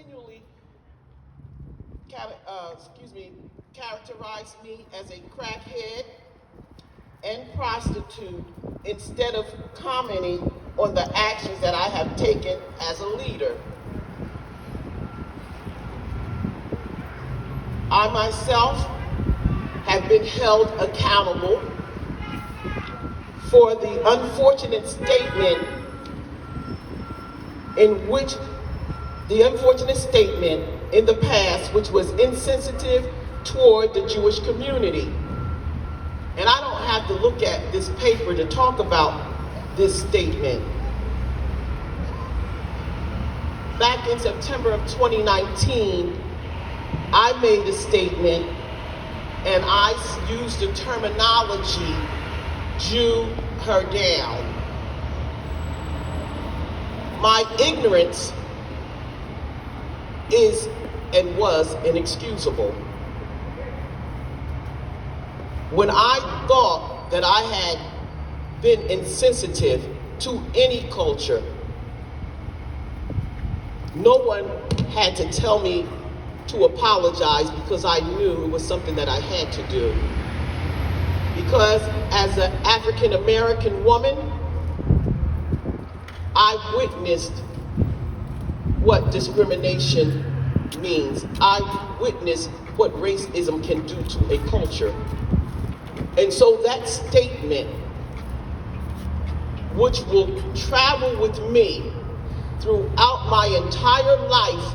continually characterized me as a crackhead and prostitute instead of commenting on the actions that I have taken as a leader. I myself have been held accountable for the unfortunate statement in the past which was insensitive toward the Jewish community. And I don't have to look at this paper to talk about this statement. Back in September of 2019, I made a statement and I used the terminology, Jew her down. My ignorance is and was inexcusable. When I thought that I had been insensitive to any culture, no one had to tell me to apologize because I knew it was something that I had to do. Because as an African American woman, I witnessed what discrimination means. I witnessed what racism can do to a culture. And so that statement, which will travel with me throughout my entire life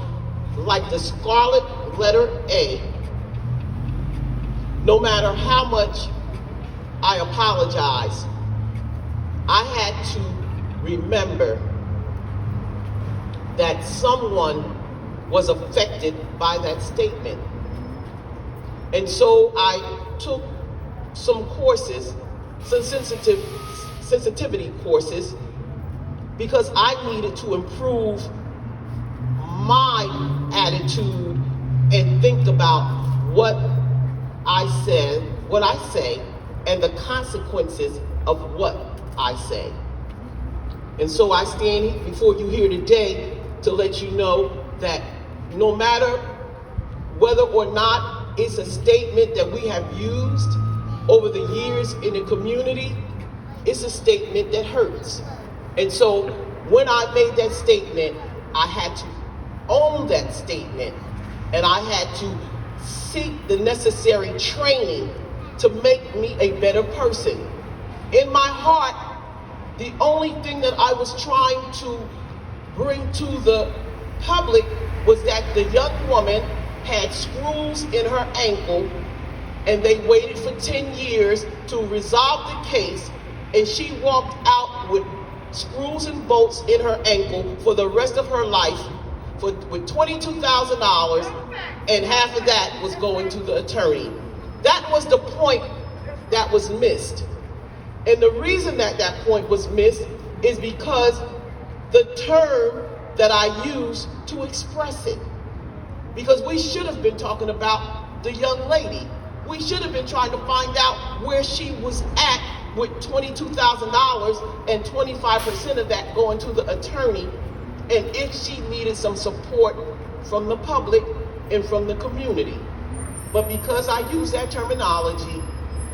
like the scarlet letter A, no matter how much I apologize, I had to remember that someone was affected by that statement. And so I took some courses, some sensitivity courses, because I needed to improve my attitude and think about what I say, and the consequences of what I say. And so I stand before you here today to let you know that no matter whether or not it's a statement that we have used over the years in the community, it's a statement that hurts. And so when I made that statement, I had to own that statement, and I had to seek the necessary training to make me a better person. In my heart, the only thing that I was trying to bring to the public was that the young woman had screws in her ankle, and they waited for 10 years to resolve the case, and she walked out with screws and bolts in her ankle for the rest of her life with $22,000, and half of that was going to the attorney. That was the point that was missed. And the reason that that point was missed is because the term that I used to express it. Because we should have been talking about the young lady. We should have been trying to find out where she was at with $22,000 and 25% of that going to the attorney, and if she needed some support from the public and from the community. But because I used that terminology,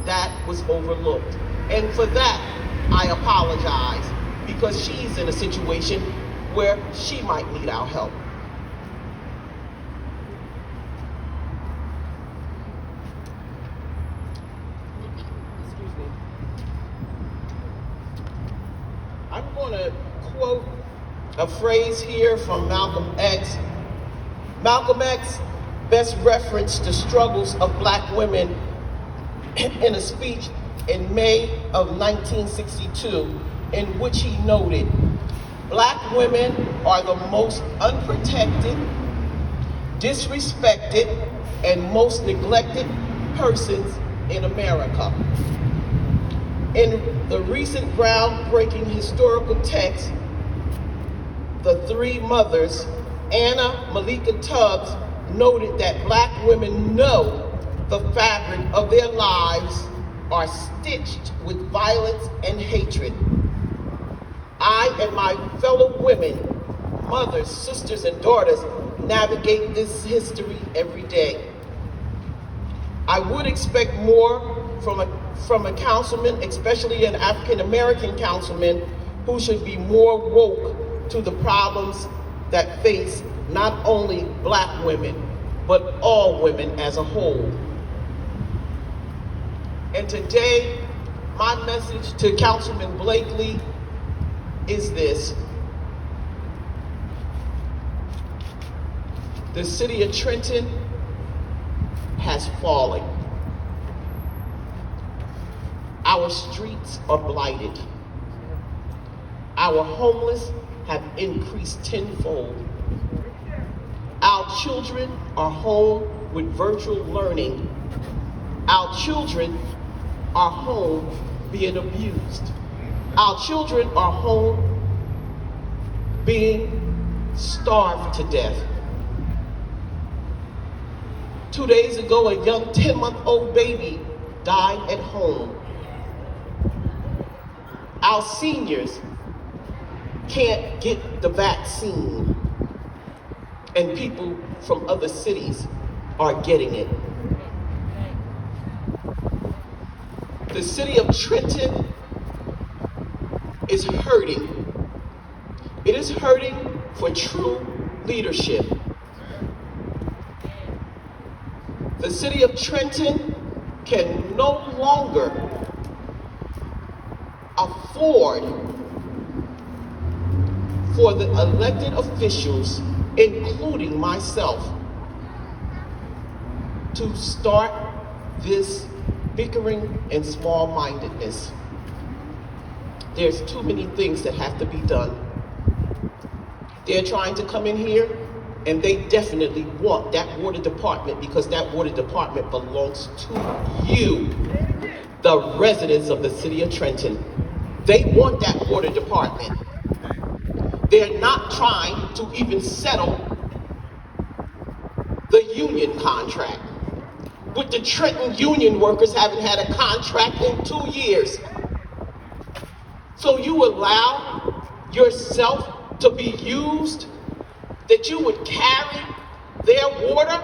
that was overlooked. And for that, I apologize, because she's in a situation where she might need our help. Excuse me. I'm going to quote a phrase here from Malcolm X. Malcolm X best referenced the struggles of black women in a speech in May of 1962, in which he noted, "Black women are the most unprotected, disrespected, and most neglected persons in America." In the recent groundbreaking historical text, The Three Mothers, Anna Malika Tubbs noted that black women know the fabric of their lives are stitched with violence and hatred. I and my fellow women, mothers, sisters, and daughters navigate this history every day. I would expect more from a councilman, especially an African American councilman, who should be more woke to the problems that face not only Black women, but all women as a whole. And today, my message to Councilman Blakely is this. The city of Trenton has fallen. Our streets are blighted. Our homeless have increased tenfold. Our children are home with virtual learning. Our children are home being abused. Our children are home being starved to death. 2 days ago, a young 10-month-old baby died at home. Our seniors can't get the vaccine, and people from other cities are getting it. The city of Trenton is hurting. It is hurting for true leadership. The city of Trenton can no longer afford for the elected officials, including myself, to start this bickering and small-mindedness. There's too many things that have to be done. They're trying to come in here, and they definitely want that water department, because that water department belongs to you, the residents of the city of Trenton. They want that water department. They're not trying to even settle the union contract. With the Trenton union workers haven't had a contract in 2 years. So you allow yourself to be used, that you would carry their water?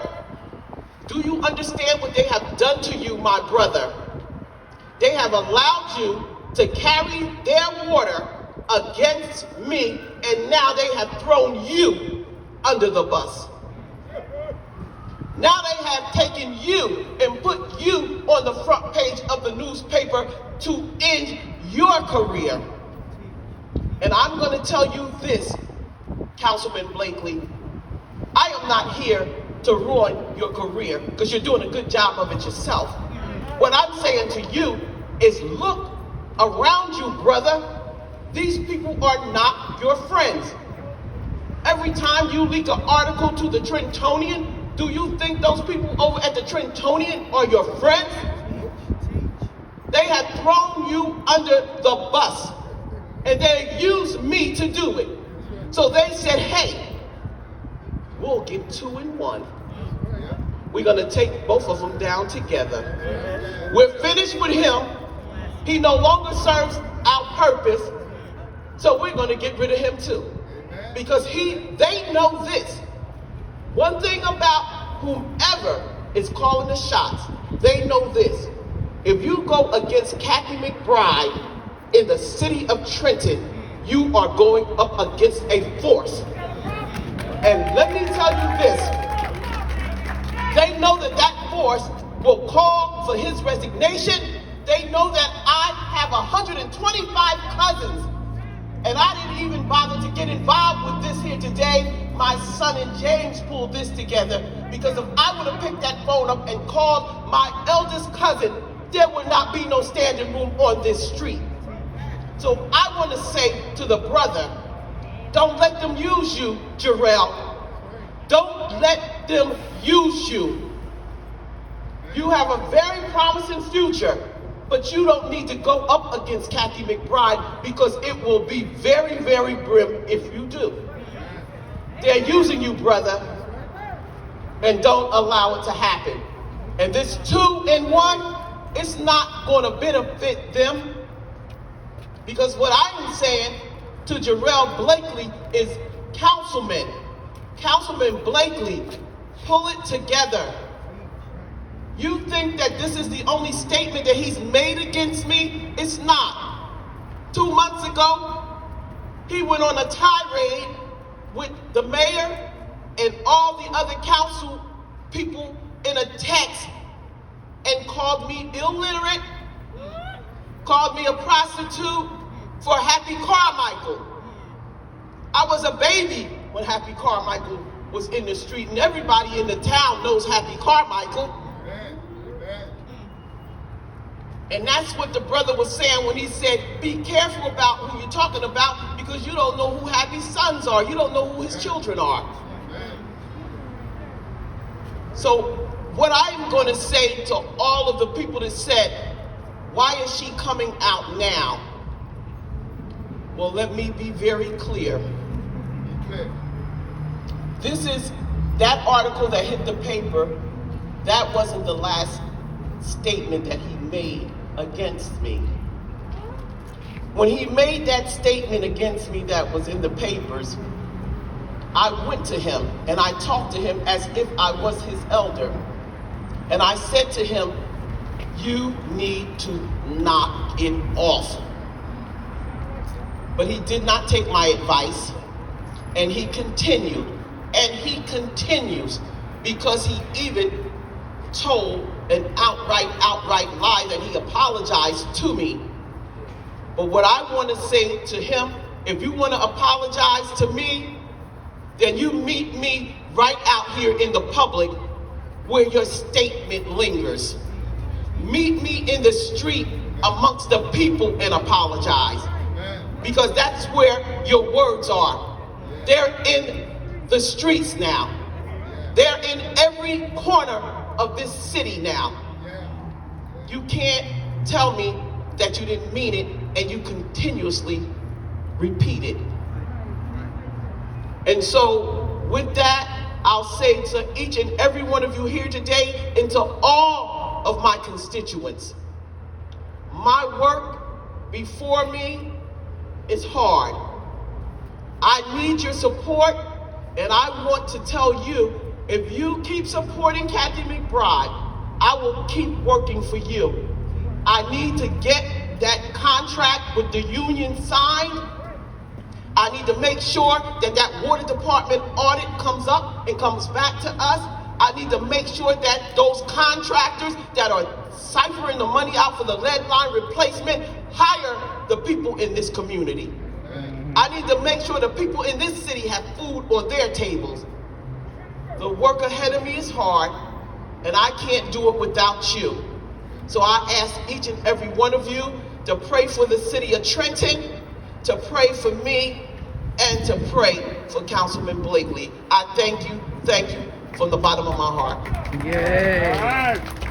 Do you understand what they have done to you, my brother? They have allowed you to carry their water against me, and now they have thrown you under the bus. Now they have taken you and put you on the front page of the newspaper to end your career. And I'm going to tell you this, Councilman Blakely, I am not here to ruin your career, because you're doing a good job of it yourself. What I'm saying to you is look around you, brother. These people are not your friends. Every time you leak an article to the Trentonian, do you think those people over at the Trentonian are your friends? They have thrown you under the bus, and they used me to do it. So they said, hey, we'll get 2 in 1. We're gonna take both of them down together. We're finished with him. He no longer serves our purpose, so we're gonna get rid of him too. Because they know this. One thing about whomever is calling the shots, they know this. If you go against Kathy McBride in the city of Trenton, you are going up against a force. And let me tell you this, they know that that force will call for his resignation. They know that I have 125 cousins, and I didn't even bother to get involved with this here today. My son and James pulled this together, because if I would have picked that phone up and called my eldest cousin, there would not be no standing room on this street. So I want to say to the brother, don't let them use you, Jarrell. Don't let them use you. You have a very promising future, but you don't need to go up against Kathy McBride, because it will be very, very grim if you do. They're using you, brother, and don't allow it to happen. And this 2 in 1, it's not going to benefit them, because what I'm saying to Jarrell Blakely is, Councilman, Councilman Blakely, pull it together. You think that this is the only statement that he's made against me? It's not. 2 months ago, he went on a tirade with the mayor and all the other council people in a text and called me illiterate, called me a prostitute for Happy Carmichael. I was a baby when Happy Carmichael was in the street, and everybody in the town knows Happy Carmichael. And that's what the brother was saying when he said, be careful about who you're talking about, because you don't know who Happy's sons are. You don't know who his children are. So what I'm going to say to all of the people that said, why is she coming out now? Well, let me be very clear. This is that article that hit the paper. That wasn't the last statement that he made against me. When he made that statement against me that was in the papers, I went to him and I talked to him as if I was his elder. And I said to him, you need to knock it off. But he did not take my advice, and he continued, and he continues, because he even told an outright lie that he apologized to me. But what I want to say to him, if you want to apologize to me, then you meet me right out here in the public where your statement lingers. Meet me in the street amongst the people and apologize. Because that's where your words are. They're in the streets now. They're in every corner of this city now. You can't tell me that you didn't mean it and you continuously repeat it. And so with that, I'll say to each and every one of you here today and to all of my constituents, my work before me is hard. I need your support, and I want to tell you, if you keep supporting Kathy McBride, I will keep working for you. I need to get that contract with the union signed. I need to make sure that that water department audit comes up and comes back to us. I need to make sure that those contractors that are ciphering the money out for the lead line replacement hire the people in this community. I need to make sure the people in this city have food on their tables. The work ahead of me is hard, and I can't do it without you. So I ask each and every one of you to pray for the city of Trenton, to pray for me, and to pray for Councilman Blakely. I thank you from the bottom of my heart. Yeah.